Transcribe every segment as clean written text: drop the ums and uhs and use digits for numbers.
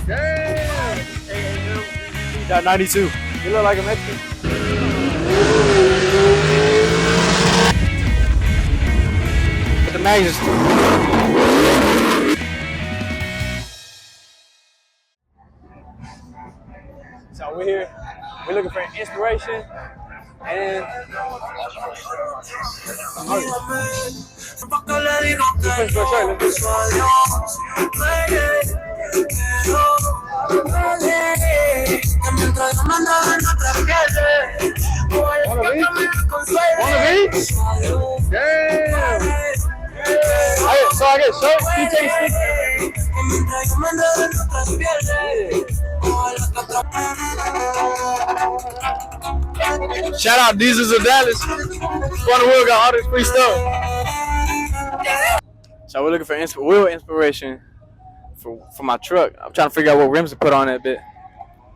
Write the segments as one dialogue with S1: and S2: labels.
S1: Damn.
S2: Got 92. You look like a Mexican. With the magnets. So we're here. We're looking for inspiration and
S1: Damn.
S2: So I get shirt, shout out Diesels of Dallas. Squad Wheel got all this free stuff. So we're looking for wheel inspiration for my truck. I'm trying to figure out what rims to put on that bit.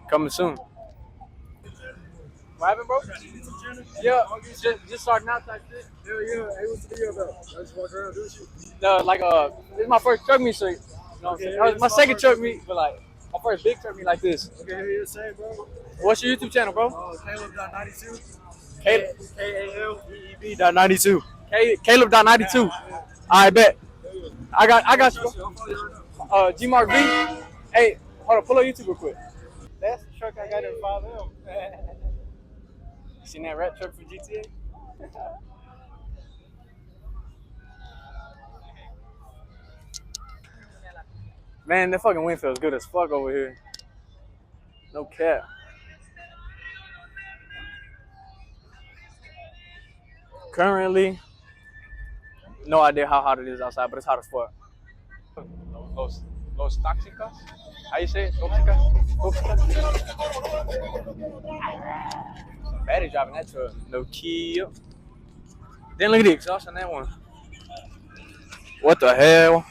S2: Coming soon. What happened, bro? Yeah, just starting out like this.
S1: Hell yeah. Hey, what's the video about? I just walk around doing shit.
S2: This is my first truck meet, so you know what I'm saying? That was my second truck meet, but like my first big truck meet like this.
S1: Okay, hell yeah, same, bro.
S2: What's your YouTube channel, bro?
S1: Caleb.92.
S2: Caleb.
S1: KALEB.92.
S2: Caleb.92. I bet. I got you, bro. G Mark V. Hey, hold on, pull up YouTube real quick. That's the truck I got in 5M. You seen that rat truck for GTA? Man, that fucking wind feels good as fuck over here. No cap. Currently, no idea how hot it is outside, but it's hot as fuck. Los Toxicas? How you say it? Toxicas? Bad driving that truck. No key. Then look at the exhaust on that one. What the hell?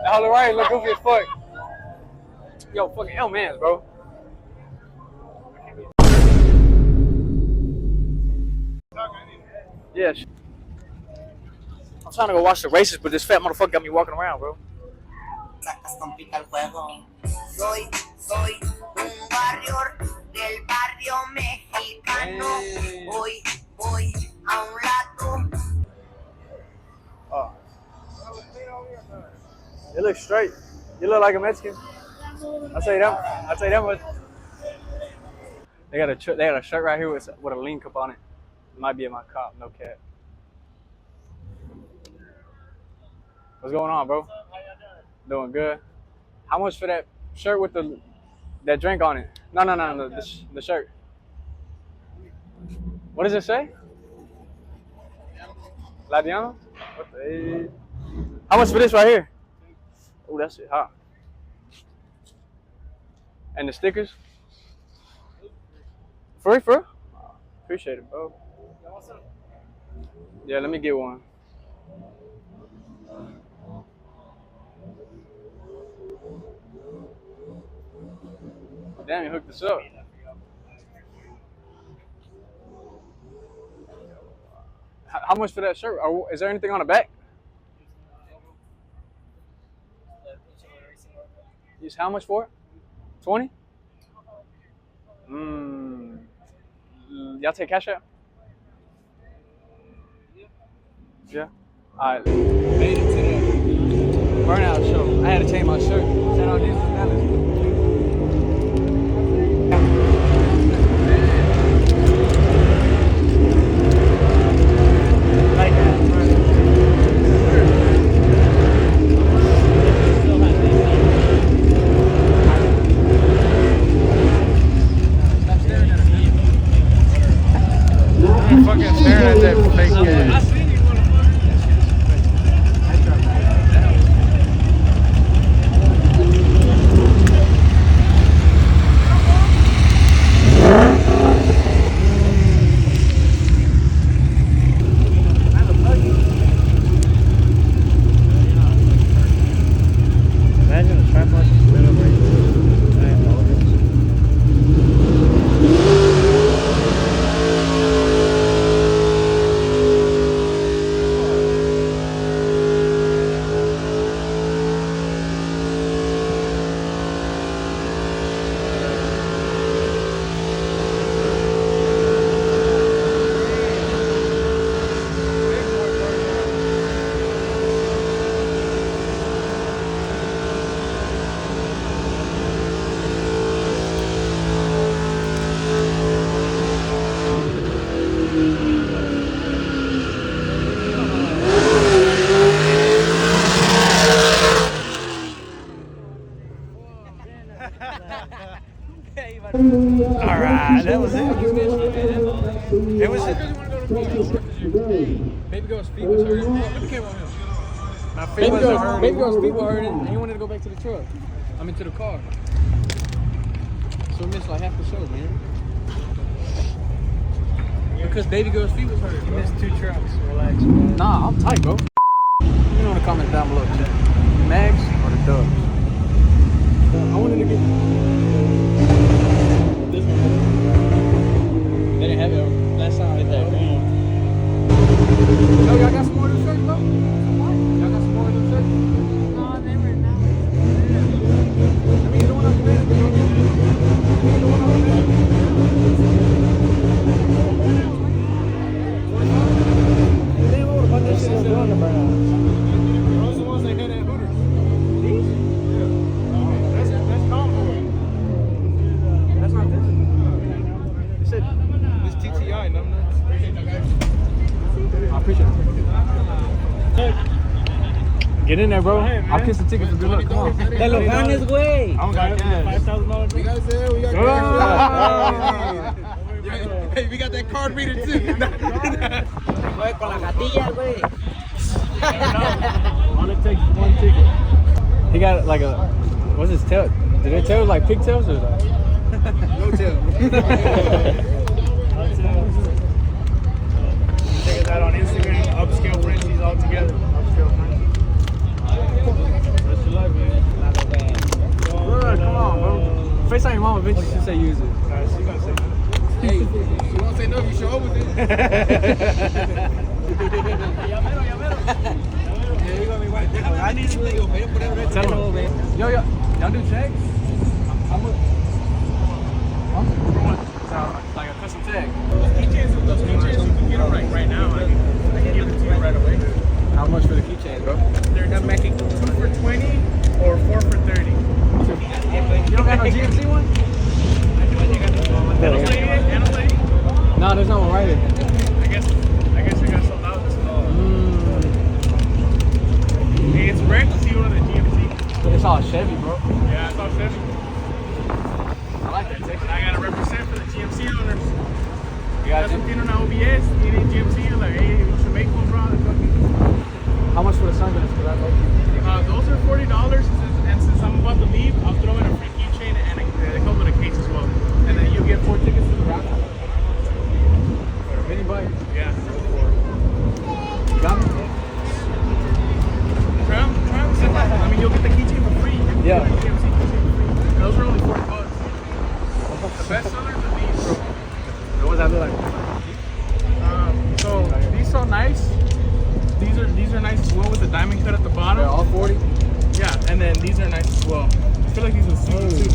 S2: That Holly Ryan look goofy as fuck. Yo, fucking L-Mans, bro. Yeah. I'm trying to go watch the races, but this fat motherfucker got me walking around, bro.
S3: Sacas complica el juego. Soy un warrior del barrio mexicano. Voy a un lado.
S2: Oh. It looks straight. You look like a Mexican. I'll tell you that much. They got a shirt right here with a link up on it. It might be in my cop, no cap. What's going on, bro? Doing good. How much for that shirt with that drink on it? No, the shirt. What does it say? Ladiano? What the? How much for this right here? Oh, that's it, huh? And the stickers? Free? Appreciate it, bro. Yeah, let me get one. Damn, you hooked us up. How much for that shirt? Is there anything on the back? How much for it? 20? Y'all take cash out? Yeah. Alright. Made it to the burnout show. I had to change my shirt. Shout out Diesels of Dallas.
S1: Fucking staring at that fake ass.
S2: All right, that was it. It was it.
S1: Baby girl's feet was hurting. What became of him?
S2: My feet wasn't hurting.
S1: Baby girl's feet were hurting, and he wanted to go back to the truck. I mean, to the car. So we missed like half the show, man. Because baby girl's feet was hurting.
S2: You missed 2 trucks. Relax, man. Nah, I'm tight, bro. Let me know in the comments down below, chat. Mags or the Dubs?
S1: I wanted to get this one. They didn't have it last time. They had green. Yo, y'all got some more of them shirts, bro? Y'all got some more of them shirts?
S4: No, they were not.
S1: I mean, you don't want to do Those the ones they had at Hooters. These? Yeah. That's combo. That's not this. They said this TTI, no. I appreciate it. Get in there, bro. I'll kiss the ticket for good luck. Come on.
S4: Te lo ganes, güey.
S1: I don't got cash. $5,000. We got cash. Hey, we got that card reader too.
S4: Güey, con la gatilla, güey.
S1: All it takes is 1 ticket.
S2: He got like a, what's his tail? Did they tail like pigtails or like?
S1: No tail. Check us out on Instagram, Upscale Frenchies all together. Upscale Frenchies. Best of luck, man.
S2: Bro, come on, bro. FaceTime your mama, bitch. She say use it.
S1: She gonna say no. Hey, she won't say no if you show up with it. I need to go, man.
S2: Tell him. Yo, y'all do tags? How much? Huh? Like a custom tag.
S1: Those keychains, you can get them right now. I can give it to you right away.
S2: How much for the keychains, bro?
S1: They're making 2 for 20 or 4 for 30.
S2: You don't got no GMC one? No, there's no one right here.
S1: I guess we got sold out. Hey, it's rare to see one of the GMC.
S2: It's all Chevy, bro.
S1: Yeah, it's all Chevy.
S2: I like that ticket.
S1: I gotta represent for the GMC owners.
S2: You got
S1: Some people now OBS, needing GMC, like, hey, we should make one, bro.
S2: How much for the sunglasses?
S1: Those are $40, and since I'm about to leave, I'll throw in a free keychain and they come with a case as well. And then you get 4 tickets to the raffle.
S2: Anybody?
S1: Yeah.
S2: Got me?
S1: Try them. I mean, you'll get the keychain for free.
S2: Yeah.
S1: The GMC keychain for free. Those are only $40. The best sellers are these, bro.
S2: The ones I look like.
S1: So these are nice. These are nice as well with the diamond cut at the bottom.
S2: They're all 40?
S1: Yeah, and then these are nice as well. I feel like these are super too.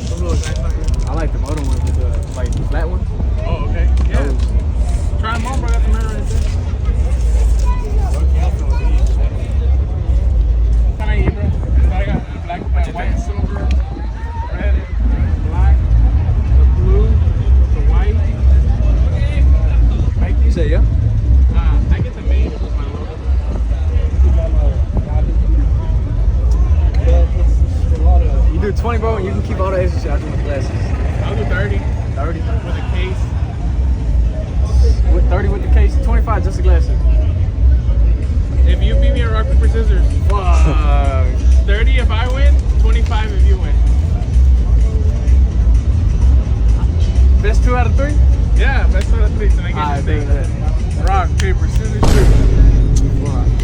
S1: Those look nice on here.
S2: I like the bottom ones with the like flat ones.
S1: Oh, okay. Yeah.
S2: Those.
S1: Try them on, bro. I got the mirror right there. Kind of bro. I got black, white, silver, red, black, the blue, the white. Like
S2: You
S1: these?
S2: say yeah?
S1: I get the main with my logo.
S2: You do 20, bro, and you can keep all the extra shit. I do my glasses.
S1: I'll do 30
S2: 30?
S1: with a case.
S2: With 30 with the case, 25 just the glasses.
S1: If you beat me at rock, paper, scissors,
S2: Fuck.
S1: 30 if I win, 25 if you win.
S2: Best 2 out of 3?
S1: Yeah, that's what I think. And I
S2: Alright,
S1: get
S2: do
S1: you
S2: that.
S1: rock, paper, scissors, shoot.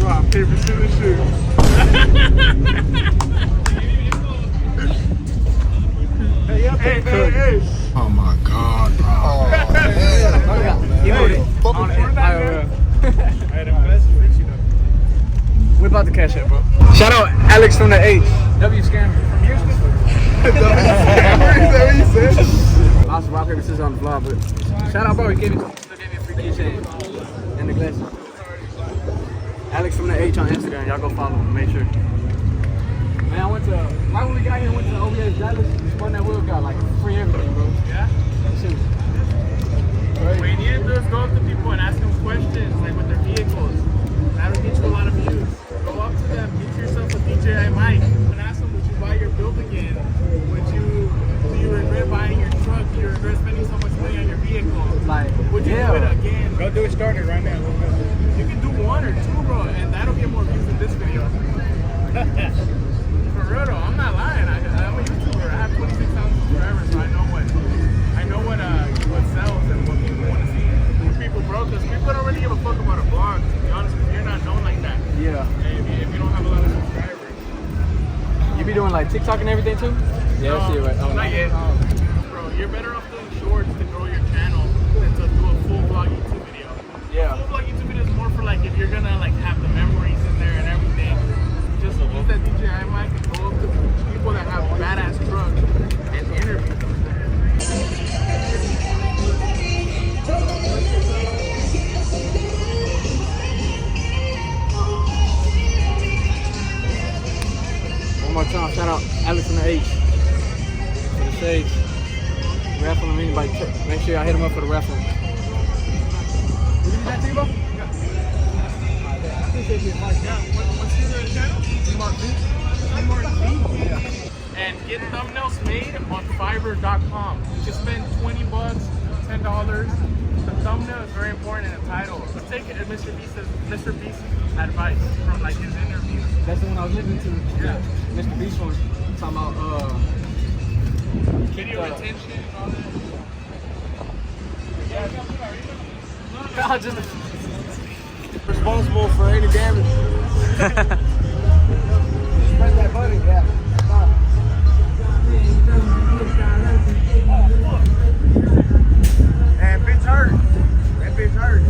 S1: Rock, paper, scissors, shoot. Hey.
S5: Oh my God, bro.
S2: You know it. We about to cash out, bro. Shout out Alex from the H. W Scammer from Houston. Lots of rock paper scissors on the vlog, but shout out, bro. He still gave me a free keychain and the glasses. Alex from the H on Instagram. Y'all go follow him. Make sure. Man, I went to right when we got here. Went to OBS Dallas. Spun that wheel, got like free everything, bro.
S1: Yeah?
S2: That shit was
S1: What you need to do is go up to people and ask them questions, like with their vehicles. That'll get you a lot of views. Go up to them, get yourself a DJI mic, and ask them, would you buy your build again? Would you, do you regret buying your truck? Do I'll do it started right now. You can do one or two, bro, and that'll get more views than this video. For real though, I'm not lying. I'm a YouTuber. I have 26,000 subscribers, so I know what sells and what people want to see. People, bro, because people don't really give a fuck about a vlog. To be honest with you, you're not known like that.
S2: Yeah.
S1: If you don't have a lot of subscribers.
S2: You be doing like TikTok and everything too? Yeah, I see it right. Oh,
S1: not yet. Bro, you're better off doing shorts to grow your channel than to do a full vlog YouTube video.
S2: Yeah.
S1: Full vlog YouTube video is more for like if you're gonna like have the memories in there and everything. Just use that DJI mic and go up to people that have badass trucks and interview them.
S2: One more time, shout out Alex and the H for the shades. Raffle them, anybody. Make sure y'all hit them up for the raffle.
S1: What did you that, T-Bo? What's your channel? Mark V. And get thumbnails made on Fiverr.com. You can spend $20, $10. The thumbnail is very important in the title. So take it as Mr. Beast's advice from like his interview.
S2: That's the one I was listening to.
S1: Yeah.
S2: Mr. Beast one. Talking about
S1: Video retention and all that.
S2: God, just
S1: Responsible for any damage.
S2: press that button, yeah.
S1: And bitch hurt. That bitch hurt.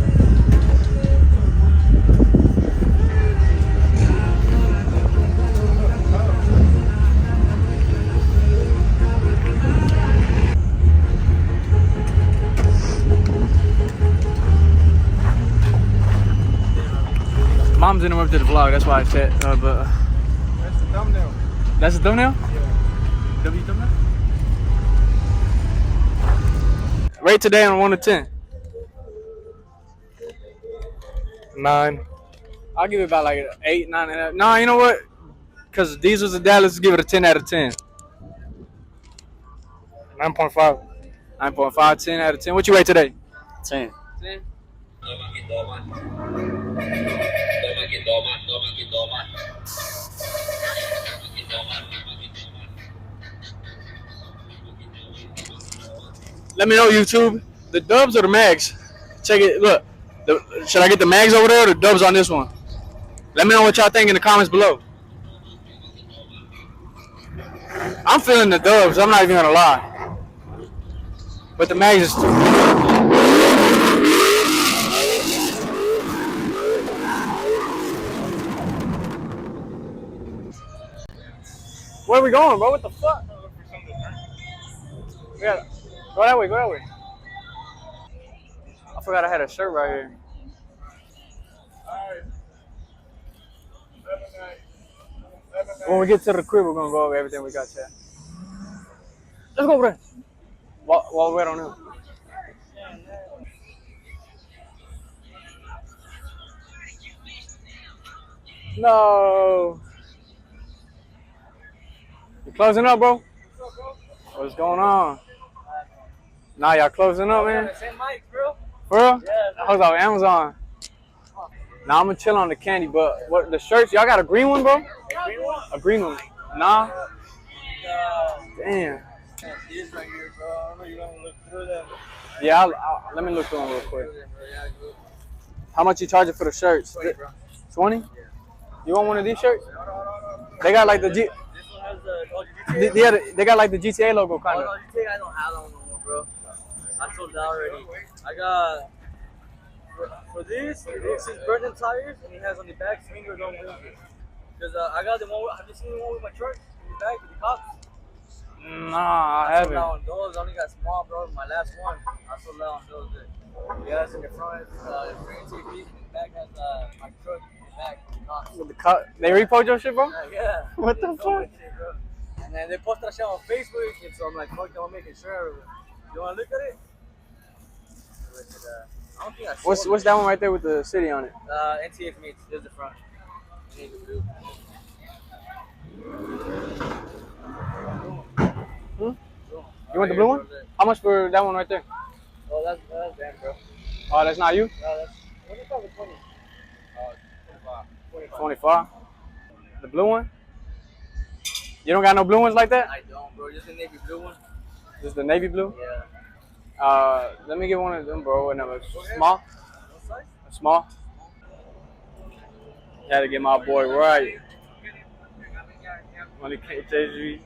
S2: Mom's interrupted the vlog, that's why I said, but
S1: That's the thumbnail.
S2: that's the thumbnail?
S1: Yeah.
S2: W thumbnail? Rate today on 1 to 10. 9. I'll give it about like 8, 9 and a half. No, you know what? Because Diesel's a dad, let's give it a 10 out of 10.
S1: 9.5.
S2: 9.5, 10 out of 10. What you rate today?
S4: 10.
S2: 10. Let me know, YouTube. The dubs or the mags? Check it. Look, should I get the mags over there or the dubs on this one? Let me know what y'all think in the comments below. I'm feeling the dubs. I'm not even gonna lie. But the mags is. Where are we going, bro? What the fuck? Yeah, go that way, go that way. I forgot I had a shirt right here. When we get to the crib, we're gonna go over everything we got, chat. Let's go, bro. While we wait on him. No. You closing up, bro? What's going on? Nah, y'all closing up, man?
S4: Same mic, bro.
S2: For real?
S4: Yeah.
S2: I was on Amazon. Nah, I'm gonna chill on the candy, but what the shirts? Y'all got a green one, bro?
S4: Green one?
S2: A green one? Nah. Damn.
S4: This right here, bro. I don't know you want to look through them.
S2: Yeah, let me look through them real quick. How much you charging for the shirts?
S4: 20, bro.
S2: 20? You want one of these shirts? They got like the
S4: This one has the GTA.
S2: yeah, they got like the GTA logo kind
S4: Oh,
S2: of.
S4: no, GTA, I don't have that one no more, bro. I sold that already. I got, for this is Burton tires, and he has on the back, finger don't move it. Because I got the one, have you seen the one with my truck? In the back with the cops?
S2: Nah, I
S4: I sold
S2: haven't.
S4: that on those. I only got small, bro. My last one, I sold that on those. Yeah, that's in the front. Green TV. In the back has my truck. In the back, the cops.
S2: With the cut, they repoed your shit, bro?
S4: Yeah.
S2: What the
S4: They
S2: fuck?
S4: told me shit, bro. And then they posted that shit on Facebook, and so I'm like, fuck, I'm making sure. You want to look at it? I don't think I sold
S2: What's that one right there with the city on it?
S4: NTF meets. There's the front. You need to do.
S2: You want the blue one? How much for that one right there?
S4: Oh, that's damn, bro.
S2: Oh, that's not you?
S4: No, that's 25 or 20.
S2: 25. The blue one? You don't got no blue ones like that?
S4: I don't, bro. Just the navy blue one.
S2: Just the navy blue?
S4: Yeah.
S2: Let me get one of them, bro. Whatever. Small?
S4: What size?
S2: Small? Had to get my boy right. When it came to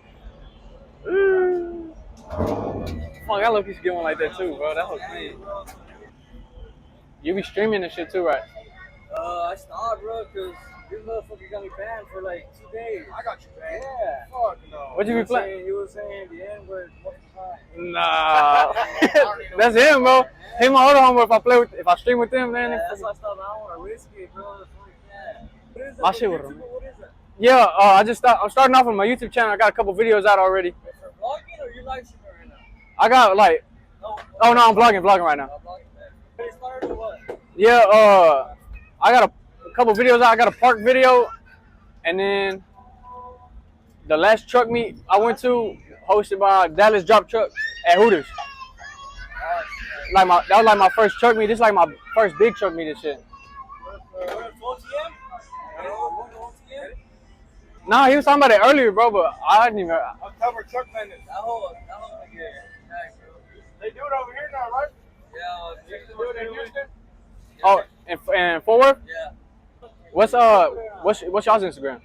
S2: Fuck, I love you should get one like that too, bro. That was clean. You be streaming and shit too, right?
S4: I stopped, bro, because this motherfucker got me banned for like 2 days.
S1: I got you, man.
S4: Yeah.
S1: Fuck no.
S2: What you be playing?
S4: He was saying the N-word multiple times.
S2: Nah. That's him, bro. Him and other homeboy, if I stream with them, man.
S4: Yeah, that's why I stopped. I don't want to risk it, bro. Fuck that. What is that?
S2: My shit with
S4: YouTube,
S2: him.
S4: what is that?
S2: Yeah, I'm starting off on my YouTube channel. I got a couple videos out already.
S4: For vlogging or you live streaming right now?
S2: I got like,
S4: No.
S2: oh no, I'm vlogging right now.
S4: Vlogging, man. Already started or what?
S2: Yeah, I got a couple videos out. I got a park video, and then the last truck meet I went to, hosted by Dallas Drop Truck at Hooters. That was like my first truck meet. This is like my first big truck meet and shit.
S4: 12 TM?
S2: Nah, he was talking about it earlier, bro, but I didn't even.
S1: October truck madness.
S4: That whole nigga, nice, bro.
S1: They do it over here now, right?
S4: Yeah,
S1: They do it in Houston.
S2: Oh, and Fort Worth?
S4: Yeah.
S2: What's y'all's Instagram?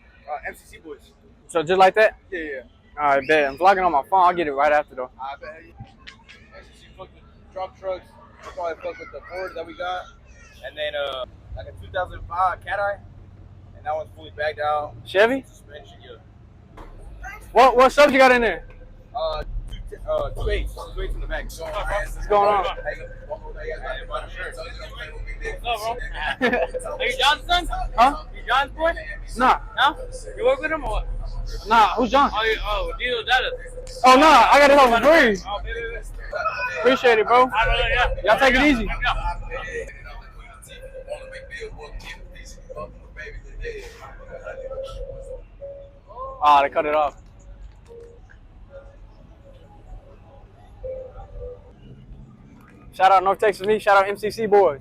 S1: MCC boys.
S2: So just like that?
S1: Yeah, yeah.
S2: Alright, bet. I'm vlogging on my phone. I'll get it right after though.
S1: I bet. MCC fuck with drop trucks. That's why I fuck with the Ford that we got. And then like a 2005 Cat Eye. And that one's fully bagged out.
S2: Chevy?
S1: Suspension, yeah.
S2: What subs you got in there?
S1: 2.8 in the back.
S2: What's going on?
S1: Are you John's son?
S2: Huh?
S1: You John's boy?
S2: Nah.
S1: No? You work with him or what?
S2: Nah, who's John?
S1: Deal Dallas.
S2: Oh, nah, I got it home for free.
S1: Oh, baby.
S2: Appreciate it, bro.
S1: Yeah.
S2: Y'all take it easy. Ah, they cut it off. Shout out North Texas Me. Shout out MCC boys.